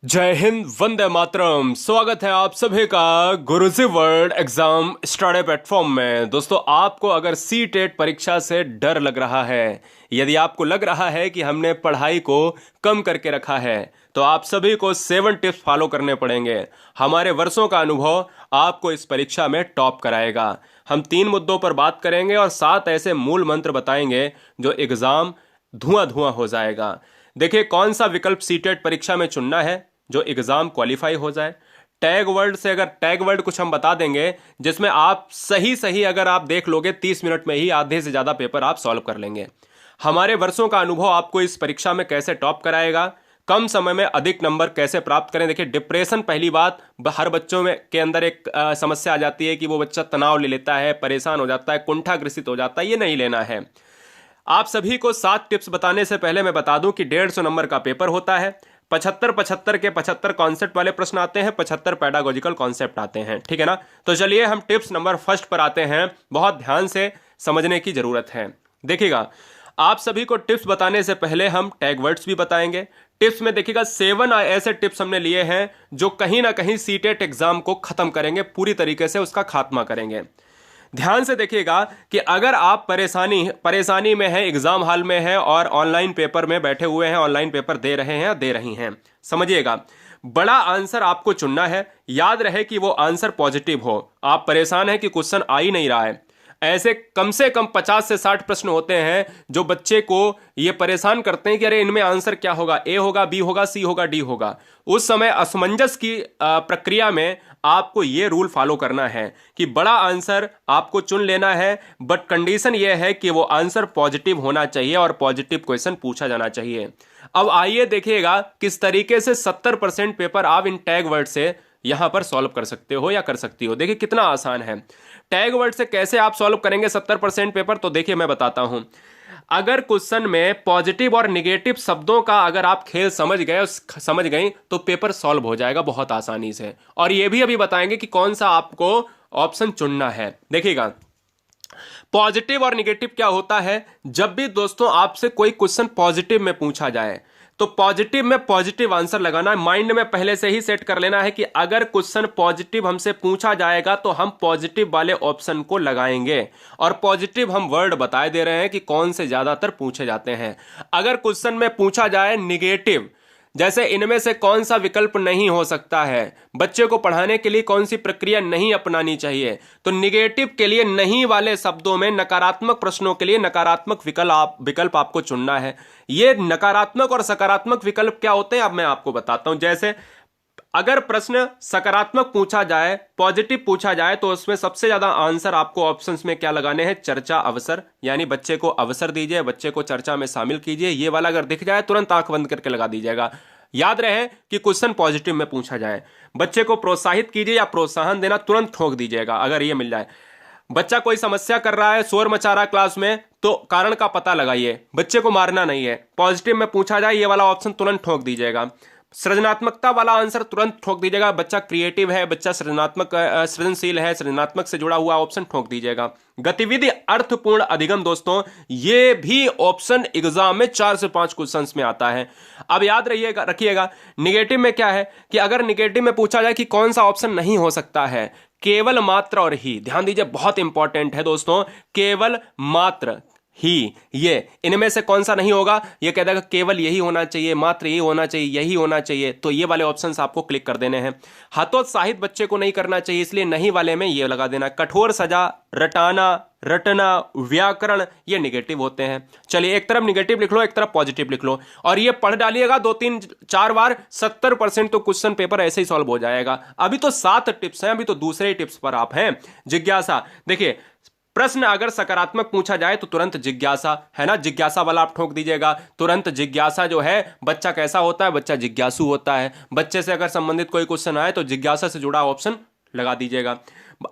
जय हिंद, वंदे मातरम। स्वागत है आप सभी का गुरुजी वर्ल्ड एग्जाम स्टडी प्लेटफॉर्म में। दोस्तों, आपको अगर सी टेट परीक्षा से डर लग रहा है, यदि आपको लग रहा है कि हमने पढ़ाई को कम करके रखा है, तो आप सभी को 7 टिप्स फॉलो करने पड़ेंगे। हमारे वर्षों का अनुभव आपको इस परीक्षा में टॉप कराएगा। हम 3 मुद्दों पर बात करेंगे और 7 ऐसे मूल मंत्र बताएंगे जो एग्जाम धुआं धुआं हो जाएगा। देखिए, कौन सा विकल्प सीटेट परीक्षा में चुनना है जो एग्जाम क्वालिफाई हो जाए। टैग वर्ड से, अगर टैग वर्ड कुछ हम बता देंगे जिसमें आप सही सही अगर आप देख लोगे 30 मिनट में ही आधे से ज्यादा पेपर आप सॉल्व कर लेंगे। हमारे वर्षों का अनुभव आपको इस परीक्षा में कैसे टॉप कराएगा, कम समय में अधिक नंबर कैसे प्राप्त करें। देखिए, डिप्रेशन पहली बात, हर बच्चों में के अंदर एक समस्या आ जाती है कि वो बच्चा तनाव ले लेता है, परेशान हो जाता है, कुंठाग्रसित हो जाता है। ये नहीं लेना है। आप सभी को 7 टिप्स बताने से पहले मैं बता दूं कि 150 नंबर का पेपर होता है। 75 के 75 कॉन्सेप्ट वाले प्रश्न आते हैं, 75 पैडागोजिकल कॉन्सेप्ट आते हैं। ठीक है ना। तो चलिए हम टिप्स नंबर फर्स्ट पर आते हैं। बहुत ध्यान से समझने की जरूरत है। देखिएगा, आप सभी को टिप्स बताने से पहले हम टैग वर्ड्स भी बताएंगे। टिप्स में देखिएगा 7 ऐसे टिप्स हमने लिए हैं जो कहीं ना कहीं सीटेट एग्जाम को खत्म करेंगे, पूरी तरीके से उसका खात्मा करेंगे। ध्यान से देखिएगा कि अगर आप परेशानी में हैं, एग्जाम हॉल में हैं और ऑनलाइन पेपर में बैठे हुए हैं, ऑनलाइन पेपर दे रहे हैं या दे रही हैं, समझिएगा, बड़ा आंसर आपको चुनना है। याद रहे कि वो आंसर पॉजिटिव हो। आप परेशान हैं कि क्वेश्चन आ ही नहीं रहा है, ऐसे कम से कम 50 से 60 प्रश्न होते हैं जो बच्चे को ये परेशान करते हैं कि अरे इनमें आंसर क्या होगा, ए होगा, बी होगा, सी होगा, डी होगा। उस समय असमंजस की प्रक्रिया में आपको ये रूल फॉलो करना है कि बड़ा आंसर आपको चुन लेना है, बट कंडीशन ये है कि वो आंसर पॉजिटिव होना चाहिए और पॉजिटिव क्वेश्चन पूछा जाना चाहिए। अब आइए देखिएगा किस तरीके से 70% पेपर आप इन टैग वर्ड से यहां पर सॉल्व कर सकते हो या कर सकती हो। देखिए कितना आसान है। टैग वर्ड से कैसे आप सॉल्व करेंगे 70% पेपर, तो देखिए मैं बताता हूं। अगर क्वेश्चन में पॉजिटिव और निगेटिव शब्दों का अगर आप खेल समझ गई तो पेपर सॉल्व हो जाएगा बहुत आसानी से। और ये भी अभी बताएंगे कि कौन सा आपको ऑप्शन चुनना है। देखिएगा, पॉजिटिव और निगेटिव क्या होता है। जब भी दोस्तों आपसे कोई क्वेश्चन पॉजिटिव में पूछा जाए तो पॉजिटिव में पॉजिटिव आंसर लगाना है। माइंड में पहले से ही सेट कर लेना है कि अगर क्वेश्चन पॉजिटिव हमसे पूछा जाएगा तो हम पॉजिटिव वाले ऑप्शन को लगाएंगे। और पॉजिटिव हम वर्ड बताए दे रहे हैं कि कौन से ज्यादातर पूछे जाते हैं। अगर क्वेश्चन में पूछा जाए निगेटिव, जैसे इनमें से कौन सा विकल्प नहीं हो सकता है, बच्चे को पढ़ाने के लिए कौन सी प्रक्रिया नहीं अपनानी चाहिए, तो निगेटिव के लिए नहीं वाले शब्दों में नकारात्मक प्रश्नों के लिए नकारात्मक विकल्प आपको चुनना है। ये नकारात्मक और सकारात्मक विकल्प क्या होते हैं अब मैं आपको बताता हूं। जैसे अगर प्रश्न सकारात्मक पूछा जाए, पॉजिटिव पूछा जाए, तो उसमें सबसे ज्यादा आंसर आपको ऑप्शंस में क्या लगाने हैं, चर्चा अवसर, यानी बच्चे को अवसर दीजिए, बच्चे को चर्चा में शामिल कीजिए। ये वाला अगर दिख जाए तुरंत आंख बंद करके लगा दीजिएगा। याद रहे कि क्वेश्चन पॉजिटिव में पूछा जाए। बच्चे को प्रोत्साहित कीजिए या प्रोत्साहन देना तुरंत ठोक दीजिएगा अगर ये मिल जाए। बच्चा कोई समस्या कर रहा है, शोर मचा रहा है क्लास में, तो कारण का पता लगाइए, बच्चे को मारना नहीं है। पॉजिटिव में पूछा जाए ये वाला ऑप्शन तुरंत ठोक दीजिएगा। सृजनात्मकता वाला आंसर तुरंत ठोक दीजिएगा। बच्चा क्रिएटिव है, बच्चा सृजनशील है, सृजनात्मक से जुड़ा हुआ ऑप्शन ठोक दीजिएगा। गतिविधि अर्थपूर्ण अधिगम, दोस्तों ये भी ऑप्शन एग्जाम में 4 से 5 क्वेश्चंस में आता है। अब याद रखिएगा निगेटिव में क्या है कि अगर निगेटिव में पूछा जाए कि कौन सा ऑप्शन नहीं हो सकता है, केवल मात्र और ही, ध्यान दीजिए बहुत इंपॉर्टेंट है दोस्तों, केवल मात्र ही, ये इनमें से कौन सा नहीं होगा, ये कह देगा केवल यही होना चाहिए, मात्र यही होना चाहिए, यही होना चाहिए, तो ये वाले ऑप्शंस आपको क्लिक कर देने हैं। हतोत्साहित बच्चे को नहीं करना चाहिए, इसलिए नहीं वाले में ये लगा देना। कठोर सजा, रटना, व्याकरण, ये निगेटिव होते हैं। चलिए एक तरफ निगेटिव लिख लो, एक तरफ पॉजिटिव लिख लो और ये पढ़ डालिएगा 2-3-4 बार। 70% तो क्वेश्चन पेपर ऐसे ही सॉल्व हो जाएगा। अभी तो 7 टिप्स हैं, अभी तो दूसरे टिप्स पर आप हैं। जिज्ञासा, देखिए प्रश्न अगर सकारात्मक पूछा जाए तो तुरंत जिज्ञासा, है ना, जिज्ञासा वाला आप ठोक दीजिएगा। तुरंत जिज्ञासा जो है, बच्चा कैसा होता है, बच्चा जिज्ञासु होता है। बच्चे से अगर संबंधित कोई क्वेश्चन आए तो जिज्ञासा से जुड़ा ऑप्शन लगा दीजिएगा।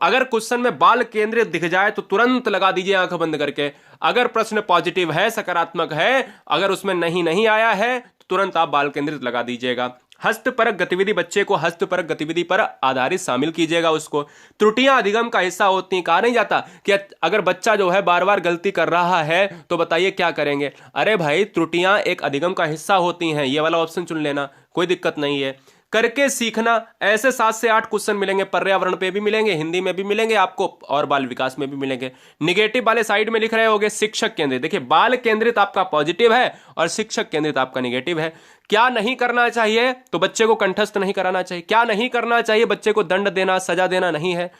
अगर क्वेश्चन में बाल केंद्रित दिख जाए तो तुरंत लगा दीजिए आंख बंद करके। अगर प्रश्न पॉजिटिव है, सकारात्मक है, अगर उसमें नहीं आया है तो तुरंत आप बाल केंद्रित लगा दीजिएगा। हस्तपरक गतिविधि, बच्चे को हस्तपरक गतिविधि पर आधारित शामिल कीजिएगा उसको। त्रुटियां अधिगम का हिस्सा होती हैं। कहा नहीं जाता कि अगर बच्चा जो है बार बार गलती कर रहा है तो बताइए क्या करेंगे। अरे भाई, त्रुटियां एक अधिगम का हिस्सा होती हैं, ये वाला ऑप्शन चुन लेना, कोई दिक्कत नहीं है। करके सीखना, ऐसे 7 से 8 क्वेश्चन मिलेंगे, पर्यावरण पे भी मिलेंगे, हिंदी में भी मिलेंगे आपको और बाल विकास में भी मिलेंगे। निगेटिव वाले साइड में लिख रहे होगे शिक्षक केंद्रित। देखिए बाल केंद्रित आपका पॉजिटिव है और शिक्षक केंद्रित आपका निगेटिव है। क्या नहीं करना चाहिए? तो बच्चे को कंठस्थ नहीं कराना चाहिए। क्या नहीं करना चाहिए? बच्चे को दंड देना, सजा देना नहीं है।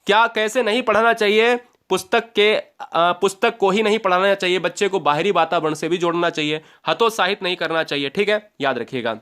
क्या कैसे नहीं पढ़ाना चाहिए? पुस्तक को ही नहीं पढ़ाना चाहिए, बच्चे को बाहरी वातावरण से भी जोड़ना चाहिए, हतोत्साहित नहीं करना चाहिए। ठीक है, याद रखिएगा।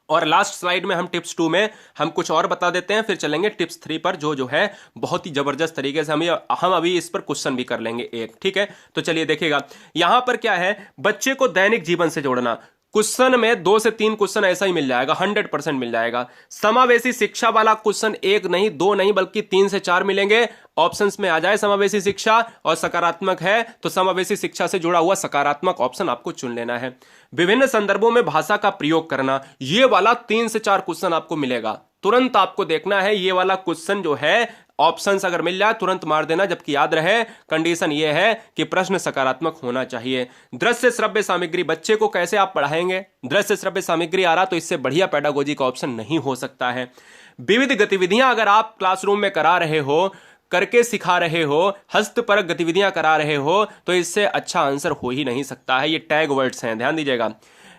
और लास्ट स्लाइड में हम टिप्स 2 में हम कुछ और बता देते हैं, फिर चलेंगे टिप्स 3 पर, जो है बहुत ही जबरदस्त तरीके से हम अभी इस पर क्वेश्चन भी कर लेंगे एक। ठीक है, तो चलिए देखिएगा यहां पर क्या है, बच्चे को दैनिक जीवन से जोड़ना। क्वेश्चन में 2 से 3 क्वेश्चन ऐसा ही मिल जाएगा, 100% मिल जाएगा। समावेशी शिक्षा वाला क्वेश्चन 1 नहीं 2 नहीं बल्कि 3 से 4 मिलेंगे। ऑप्शंस में आ जाए समावेशी शिक्षा और सकारात्मक है तो समावेशी शिक्षा से जुड़ा हुआ सकारात्मक ऑप्शन आपको चुन लेना है। विभिन्न संदर्भों में भाषा का प्रयोग करना, ये वाला 3 से 4 क्वेश्चन आपको मिलेगा। तुरंत आपको देखना है ये वाला क्वेश्चन जो है, ऑप्शंस अगर मिल जाए तुरंत मार देना, जबकि याद रहे कंडीशन ये है कि प्रश्न सकारात्मक होना चाहिए। दृश्य श्रव्य सामग्री, बच्चे को कैसे आप पढ़ाएंगे? दृश्य श्रव्य सामग्री आ रहा तो इससे बढ़िया पेडागोजी का ऑप्शन नहीं हो सकता है। विविध गतिविधियां अगर आप क्लासरूम में करा रहे हो, करके सिखा रहे हो, हस्तपरक गतिविधियां करा रहे हो, तो इससे अच्छा आंसर हो ही नहीं सकता है। ये टैग वर्ड्स हैं, ध्यान दीजिएगा।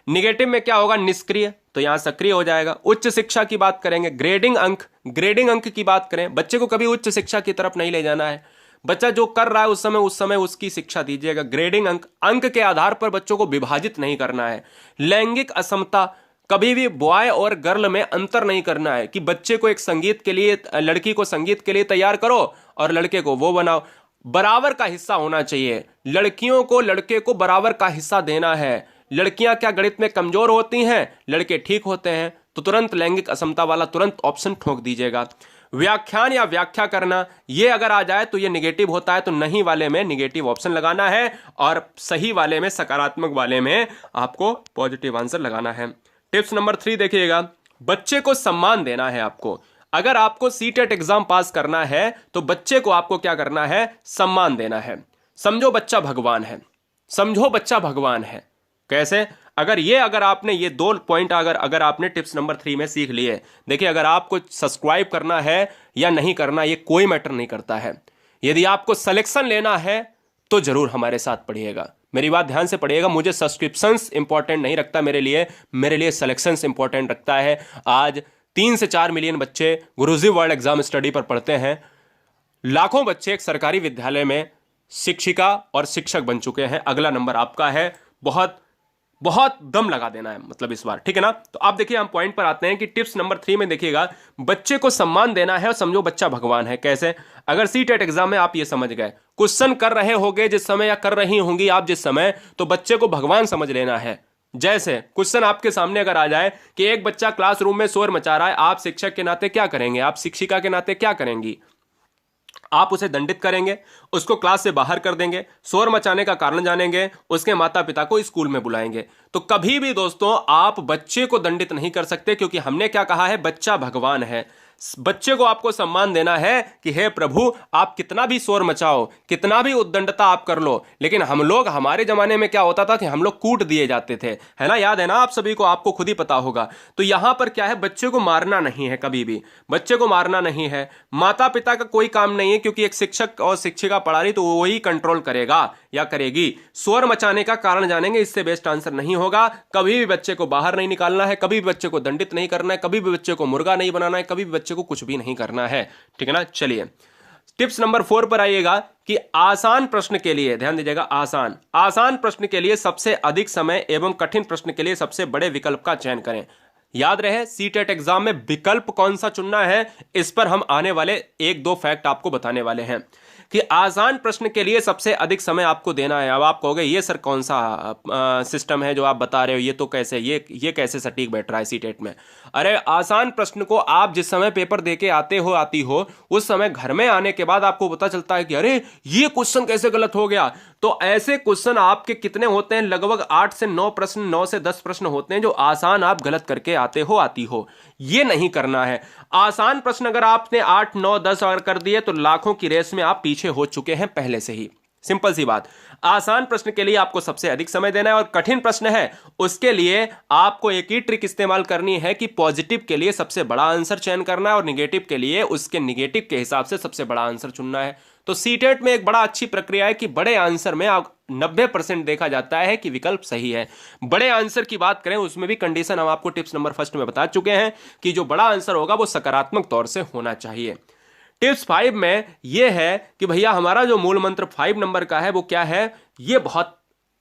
निगेटिव में क्या होगा? निष्क्रिय, तो यहां सक्रिय हो जाएगा। उच्च शिक्षा की बात करेंगे, ग्रेडिंग अंक की बात करें, बच्चे को कभी उच्च शिक्षा की तरफ नहीं ले जाना है। बच्चा जो कर रहा है उस समय उसकी शिक्षा दीजिएगा। ग्रेडिंग अंक के आधार पर बच्चों को विभाजित नहीं करना है। लैंगिक असमता, कभी भी बॉय और गर्ल में अंतर नहीं करना है कि बच्चे को एक संगीत के लिए, लड़की को संगीत के लिए तैयार करो और लड़के को वो बनाओ। बराबर का हिस्सा होना चाहिए, लड़कियों को लड़के को बराबर का हिस्सा देना है। लड़कियां क्या गणित में कमजोर होती हैं, लड़के ठीक होते हैं, तो तुरंत लैंगिक असमता वाला तुरंत ऑप्शन ठोक दीजिएगा। व्याख्यान या व्याख्या करना, ये अगर आ जाए तो ये निगेटिव होता है, तो नहीं वाले में निगेटिव ऑप्शन लगाना है और सही वाले में, सकारात्मक वाले में आपको पॉजिटिव आंसर लगाना है। टिप्स नंबर 3 देखिएगा, बच्चे को सम्मान देना है आपको। अगर आपको सीटेट एग्जाम पास करना है तो बच्चे को आपको क्या करना है? सम्मान देना है। समझो बच्चा भगवान है, समझो बच्चा भगवान है। कैसे? अगर आपने ये 2 पॉइंट अगर आपने टिप्स नंबर 3 में सीख लिए, देखिए अगर आपको सब्सक्राइब करना है या नहीं करना ये कोई मैटर नहीं करता है। यदि आपको सिलेक्शन लेना है तो जरूर हमारे साथ पढ़िएगा, मेरी बात ध्यान से पढ़िएगा। मुझे सब्सक्रिप्शंस इंपॉर्टेंट नहीं रखता, मेरे लिए सिलेक्शंस इंपॉर्टेंट रखता है। आज 3 से 4 मिलियन बच्चे गुरुजी वर्ल्ड एग्जाम स्टडी पर पढ़ते हैं। लाखों बच्चे एक सरकारी विद्यालय में शिक्षिका और शिक्षक बन चुके हैं। अगला नंबर आपका है, बहुत दम लगा देना है मतलब इस बार, ठीक है ना। तो आप देखिए हम पॉइंट पर आते हैं कि टिप्स नंबर 3 में देखिएगा, बच्चे को सम्मान देना है और समझो बच्चा भगवान है। कैसे? अगर सीटेट एग्जाम में आप ये समझ गए, क्वेश्चन कर रहे होंगे जिस समय या कर रही होंगी आप जिस समय, तो बच्चे को भगवान समझ लेना है। जैसे क्वेश्चन आपके सामने अगर आ जाए कि एक बच्चा क्लासरूम में शोर मचा रहा है, आप शिक्षक के नाते क्या करेंगे? आप शिक्षिका के नाते क्या करेंगी? आप उसे दंडित करेंगे, उसको क्लास से बाहर कर देंगे, शोर मचाने का कारण जानेंगे, उसके माता पिता को स्कूल में बुलाएंगे। तो कभी भी दोस्तों आप बच्चे को दंडित नहीं कर सकते, क्योंकि हमने क्या कहा है? बच्चा भगवान है। बच्चे को आपको सम्मान देना है कि हे प्रभु, आप कितना भी शोर मचाओ, कितना भी उद्दंडता आप कर लो, लेकिन हम लोग, हमारे जमाने में क्या होता था कि हम लोग कूट दिए जाते थे, है ना, याद है ना आप सभी को, आपको खुद ही पता होगा। तो यहां पर क्या है? बच्चे को मारना नहीं है, कभी भी बच्चे को मारना नहीं है। माता पिता का कोई काम नहीं है, क्योंकि एक शिक्षक और शिक्षिका पढ़ा रही तो वही कंट्रोल करेगा या करेगी। शोर मचाने का कारण जानेंगे, इससे बेस्ट आंसर नहीं होगा। कभी भी बच्चे को बाहर नहीं निकालना है, कभी भी बच्चे को दंडित नहीं करना है, कभी भी बच्चे को मुर्गा नहीं बनाना है, कभी भी बच्चे को कुछ भी नहीं करना है, ठीक है ना। चलिए टिप्स नंबर 4 पर आइएगा कि आसान प्रश्न के लिए ध्यान दीजिएगा। आसान प्रश्न के लिए सबसे अधिक समय एवं कठिन प्रश्न के लिए सबसे बड़े विकल्प का चयन करें। याद रहे सीटेट एग्जाम में विकल्प कौन सा चुनना है, इस पर हम आने वाले 1-2 फैक्ट आपको बताने वाले हैं कि आसान प्रश्न के लिए सबसे अधिक समय आपको देना है। अब आप कहोगे ये सर कौन सा सिस्टम है जो आप बता रहे हो, ये तो कैसे, ये कैसे सटीक बैठ रहा है सीटेट में। अरे आसान प्रश्न को आप जिस समय पेपर देके आते हो, आती हो, उस समय घर में आने के बाद आपको पता चलता है कि अरे ये क्वेश्चन कैसे गलत हो गया। तो ऐसे क्वेश्चन आपके कितने होते हैं? लगभग 8 से 9 प्रश्न, 9 से 10 प्रश्न होते हैं जो आसान आप गलत करके आते हो, आती हो। ये नहीं करना है। आसान प्रश्न अगर आपने 8, 9, 10 अगर कर दिए तो लाखों की रेस में आप पीछे हो चुके हैं पहले से ही। सिंपल सी बात। आसान प्रश्न के लिए आपको सबसे अधिक समय देना है और कठिन प्रश्न है उसके लिए आपको एक ही ट्रिक इस्तेमाल करनी है कि पॉजिटिव के लिए सबसे बड़ा आंसर चयन करना है और निगेटिव के लिए उसके निगेटिव के हिसाब से सबसे बड़ा आंसर चुनना है। तो सीटेट में एक बड़ा अच्छी प्रक्रिया है कि बड़े आंसर में 90% देखा जाता है कि विकल्प सही है। बड़े आंसर की बात करें उसमें भी कंडीशन हम आपको टिप्स नंबर फर्स्ट में बता चुके हैं कि जो बड़ा आंसर होगा वो सकारात्मक तौर से होना चाहिए। टिप्स 5 में यह है कि भैया हमारा जो मूल मंत्र 5 नंबर का है वो क्या है, ये बहुत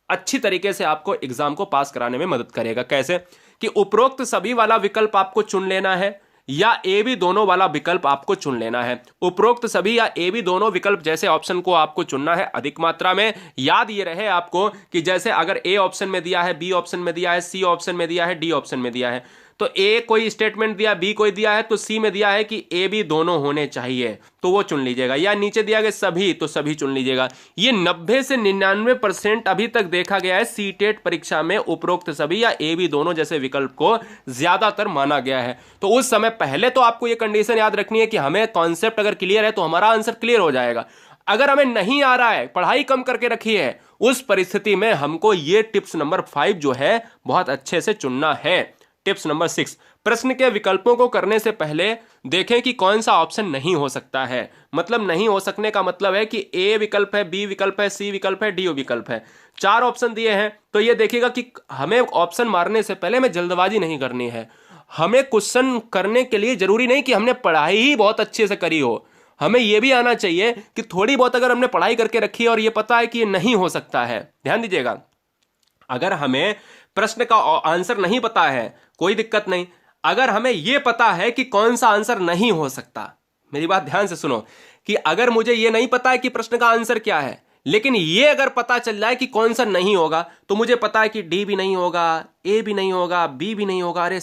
अच्छी तरीके से आपको एग्जाम को पास कराने में मदद करेगा। कैसे कि उपरोक्त सभी वाला विकल्प आपको चुन लेना है या ए बी दोनों वाला विकल्प आपको चुन लेना है। उपरोक्त सभी या ए बी दोनों विकल्प जैसे ऑप्शन को आपको चुनना है अधिक मात्रा में। याद ये रहे आपको कि जैसे अगर ए ऑप्शन में दिया है, बी ऑप्शन में दिया है, सी ऑप्शन में दिया है, डी ऑप्शन में दिया है, तो ए कोई स्टेटमेंट दिया, बी कोई दिया है, तो सी में दिया है कि ए बी दोनों होने चाहिए तो वो चुन लीजिएगा, या नीचे दिया गया सभी तो सभी चुन लीजिएगा। ये 90 से 99% अभी तक देखा गया है सीटेट परीक्षा में उपरोक्त सभी या ए बी दोनों जैसे विकल्प को ज्यादातर माना गया है। तो उस समय पहले तो आपको ये कंडीशन याद रखनी है कि हमें कॉन्सेप्ट अगर क्लियर है तो हमारा आंसर क्लियर हो जाएगा। अगर हमें नहीं आ रहा है, पढ़ाई कम करके रखी है, उस परिस्थिति में हमको ये टिप्स नंबर 5 जो है बहुत अच्छे से चुनना है। टिप्स नंबर 6, प्रश्न के विकल्पों को करने से पहले देखें कि कौन सा ऑप्शन नहीं हो सकता है। मतलब नहीं हो सकने का मतलब है कि ए विकल्प है, बी विकल्प है, सी विकल्प है, डी विकल्प है, 4 ऑप्शन दिए हैं तो ये देखिएगा कि हमें ऑप्शन मारने से पहले हमें जल्दबाजी नहीं करनी है। हमें क्वेश्चन करने के लिए जरूरी नहीं कि हमने पढ़ाई ही बहुत अच्छे से करी हो, हमें यह भी आना चाहिए कि थोड़ी बहुत अगर हमने पढ़ाई करके रखी है और ये पता है कि ये नहीं हो सकता है। ध्यान दीजिएगा, अगर हमें प्रश्न का आंसर नहीं पता है कोई दिक्कत नहीं, अगर हमें यह पता है कि कौन सा आंसर नहीं हो सकता, मेरी बात ध्यान से सुनो, कि अगर मुझे यह नहीं पता है कि प्रश्न का आंसर क्या है, लेकिन यह अगर पता चल जाए कि कौन सा नहीं होगा, तो मुझे पता है कि डी भी नहीं होगा, ए भी नहीं होगा, बी भी नहीं होगा, अरे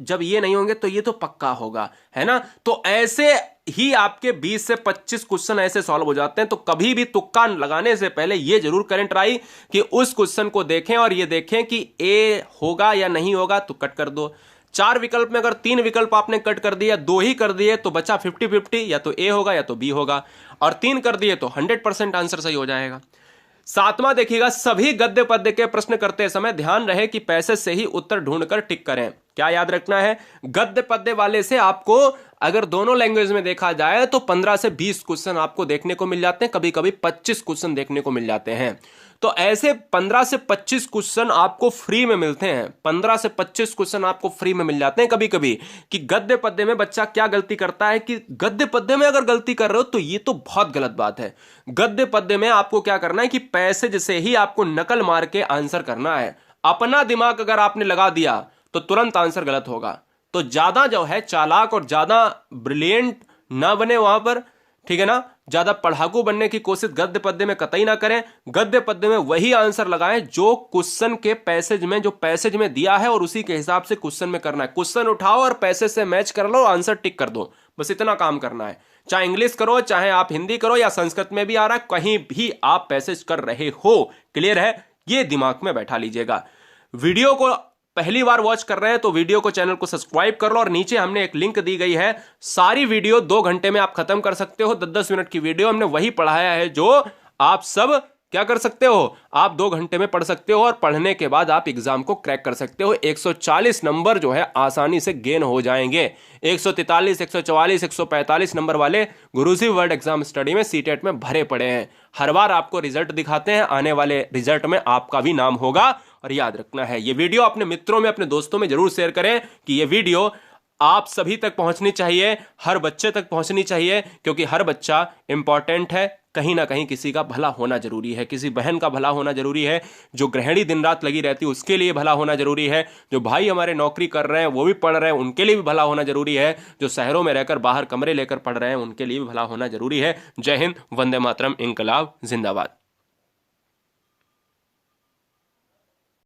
जब ये नहीं होंगे तो ये तो पक्का होगा, है ना। तो ऐसे ही आपके 20 से 25 क्वेश्चन ऐसे सॉल्व हो जाते हैं। तो कभी भी तुक्का लगाने से पहले ये जरूर करें ट्राई कि उस क्वेश्चन को देखें और ये देखें कि ए होगा या नहीं होगा तो कट कर दो। 4 विकल्प में अगर 3 विकल्प आपने कट कर दिया, 2 ही कर दिए तो बचा 50-50, या तो ए होगा या तो बी होगा, और 3 कर दिए तो 100% आंसर सही हो जाएगा। 7वां देखिएगा, सभी गद्य पद्य के प्रश्न करते समय ध्यान रहे कि पैसेज से ही उत्तर ढूंढकर टिक करें। क्या याद रखना है, गद्य पद्य वाले से आपको अगर दोनों लैंग्वेज में देखा जाए तो 15 से 20 क्वेश्चन आपको देखने को मिल जाते हैं, कभी कभी 25 क्वेश्चन देखने को मिल जाते हैं। तो ऐसे 15 से 25 क्वेश्चन आपको फ्री में मिलते हैं, 15 से 25 क्वेश्चन आपको फ्री में मिल जाते हैं कभी कभी। कि गद्य पद्य में बच्चा क्या गलती करता है कि गद्य पद्य में अगर गलती कर रहे हो तो ये तो बहुत गलत बात है। गद्य पद्य में आपको क्या करना है कि पैसेज से ही आपको नकल मार के आंसर करना है। अपना दिमाग अगर आपने लगा दिया तो तुरंत आंसर गलत होगा। तो ज्यादा जो है चालाक और ज्यादा ब्रिलियंट ना बने वहां पर, ठीक है ना, ज्यादा पढ़ाकू बनने की कोशिश गद्य पद्य में कतई ना करें। गद्य पद्य में वही आंसर लगाएं जो क्वेश्चन के पैसेज में, जो पैसेज में दिया है और उसी के हिसाब से क्वेश्चन में करना है। क्वेश्चन उठाओ और पैसेज से मैच कर लो, आंसर टिक कर दो, बस इतना काम करना है। चाहे इंग्लिश करो, चाहे आप हिंदी करो, या संस्कृत में भी आ रहा है, कहीं भी आप पैसेज कर रहे हो, क्लियर है, ये दिमाग में बैठा लीजिएगा। वीडियो को पहली बार वॉच कर रहे हैं तो वीडियो को, चैनल को सब्सक्राइब कर लो, और नीचे हमने एक लिंक दी गई है, सारी वीडियो 2 घंटे में आप खत्म कर सकते हो। 10-10 मिनट की वीडियो हमने वही पढ़ाया है जो आप सब क्या कर सकते हो, आप 2 घंटे में पढ़ सकते हो, और पढ़ने के बाद आप एग्जाम को क्रैक कर सकते हो। 140 नंबर जो है आसानी से गेन हो जाएंगे। 143, 144, 145 नंबर वाले गुरुजी वर्ल्ड एग्जाम स्टडी में सीटेट में भरे पड़े हैं। हर बार आपको रिजल्ट दिखाते हैं, आने वाले रिजल्ट में आपका भी नाम होगा। और याद रखना है, ये वीडियो अपने मित्रों में, अपने दोस्तों में जरूर शेयर करें कि ये वीडियो आप सभी तक पहुंचनी चाहिए, हर बच्चे तक पहुंचनी चाहिए, क्योंकि हर बच्चा इंपॉर्टेंट है। कहीं ना कहीं किसी का भला होना जरूरी है, किसी बहन का भला होना जरूरी है, जो गृहिणी दिन रात लगी रहती है उसके लिए भला होना जरूरी है, जो भाई हमारे नौकरी कर रहे हैं वो भी पढ़ रहे हैं उनके लिए भी भला होना जरूरी है, जो शहरों में रहकर बाहर कमरे लेकर पढ़ रहे हैं उनके लिए भी भला होना जरूरी है। जय हिंद, वंदे मातरम, इंकलाब जिंदाबाद।